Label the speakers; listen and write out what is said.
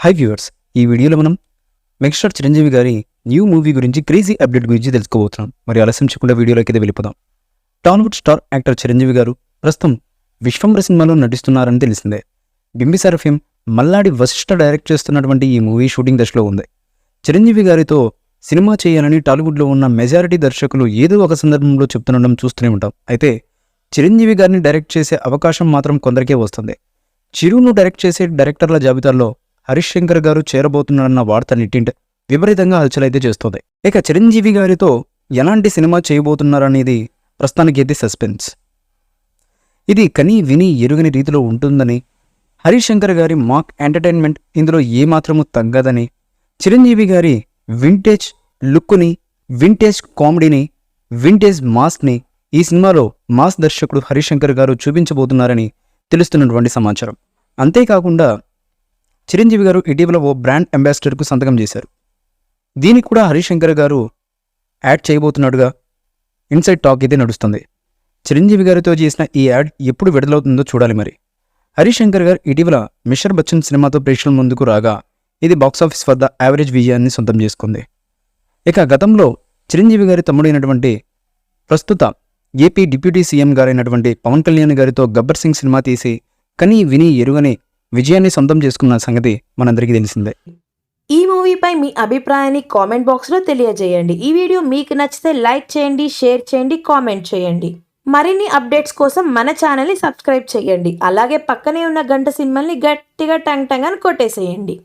Speaker 1: Hi viewers, ఈ వీడియోలో మనం మెగాస్టార్ చిరంజీవి గారి న్యూ మూవీ గురించి క్రేజీ అప్డేట్ గురించి తెలుసుకోబోతున్నాం. మరి ఆలస్యం చేయకుండా వీడియోలోకి అయితే వెళ్ళిపోదాం. టాలీవుడ్ స్టార్ యాక్టర్ చిరంజీవి గారు ప్రస్తుతం విశ్వంబర సినిమాలో నటిస్తున్నారని తెలిసిందే. బింబిసార ఫిల్మ్ మల్లాడి వశిష్ఠ డైరెక్ట్ చేస్తున్నటువంటి ఈ మూవీ షూటింగ్ దశలో ఉంది. చిరంజీవి గారితో సినిమా చేయాలని టాలీవుడ్లో ఉన్న మెజారిటీ దర్శకులు ఏదో ఒక సందర్భంలో చెప్తుండడం చూస్తూనే ఉంటాం. అయితే చిరంజీవి గారిని డైరెక్ట్ చేసే అవకాశం మాత్రం కొందరికే వస్తుంది. చిరును డైరెక్ట్ చేసే డైరెక్టర్ల జాబితాలో హరీష్ శంకర్ గారు చేరబోతున్నారన్న వార్త నిట్టింట విపరీతంగా హల్చలైతే చేస్తోంది. ఇక చిరంజీవి గారితో ఎలాంటి సినిమా చేయబోతున్నారనేది ప్రస్తుతానికైతే సస్పెన్స్. ఇది కని విని ఎరుగని రీతిలో ఉంటుందని, హరీష్ శంకర్ గారి మాక్ ఎంటర్టైన్మెంట్ ఇందులో ఏమాత్రమూ తగ్గదని, చిరంజీవి గారి వింటేజ్ లుక్ని, వింటేజ్ కామెడీని, వింటేజ్ మాస్ని ఈ సినిమాలో మాస్ దర్శకుడు హరీష్ శంకర్ గారు చూపించబోతున్నారని తెలుస్తున్నటువంటి సమాచారం. అంతేకాకుండా చిరంజీవి గారు ఇటీవల ఓ బ్రాండ్ అంబాసిడర్కు సంతకం చేశారు. దీనికి కూడా హరీష్ శంకర్ గారు యాడ్ చేయబోతున్నట్టుగా ఇన్సైడ్ టాక్ అయితే నడుస్తుంది. చిరంజీవి గారితో చేసిన ఈ యాడ్ ఎప్పుడు విడుదలవుతుందో చూడాలి. మరి హరీష్ శంకర్ గారు ఇటీవల మిస్టర్ బచ్చన్ సినిమాతో ప్రేక్షకుల ముందుకు రాగా ఇది బాక్సాఫీస్ వద్ద యావరేజ్ విజయాన్ని సొంతం చేసుకుంది. ఇక గతంలో చిరంజీవి గారి తమ్ముడైనటువంటి ప్రస్తుత ఏపీ డిప్యూటీ సీఎం గారైనటువంటి పవన్ కళ్యాణ్ గారితో గబ్బర్ సింగ్ సినిమా తీసి కని విని ఎరుగని విజయాన్ని సొంతం చేసుకున్న సంగతి మనందరికీ తెలిసిందే.
Speaker 2: ఈ మూవీపై మీ అభిప్రాయాన్ని కామెంట్ బాక్స్లో తెలియజేయండి. ఈ వీడియో మీకు నచ్చితే లైక్ చేయండి, షేర్ చేయండి, కామెంట్ చేయండి. మరిన్ని అప్డేట్స్ కోసం మన ఛానల్ని సబ్స్క్రైబ్ చేయండి. అలాగే పక్కనే ఉన్న గంట సింబల్ని గట్టిగా టంగ్ టంగ్ అని కొట్టేసేయండి.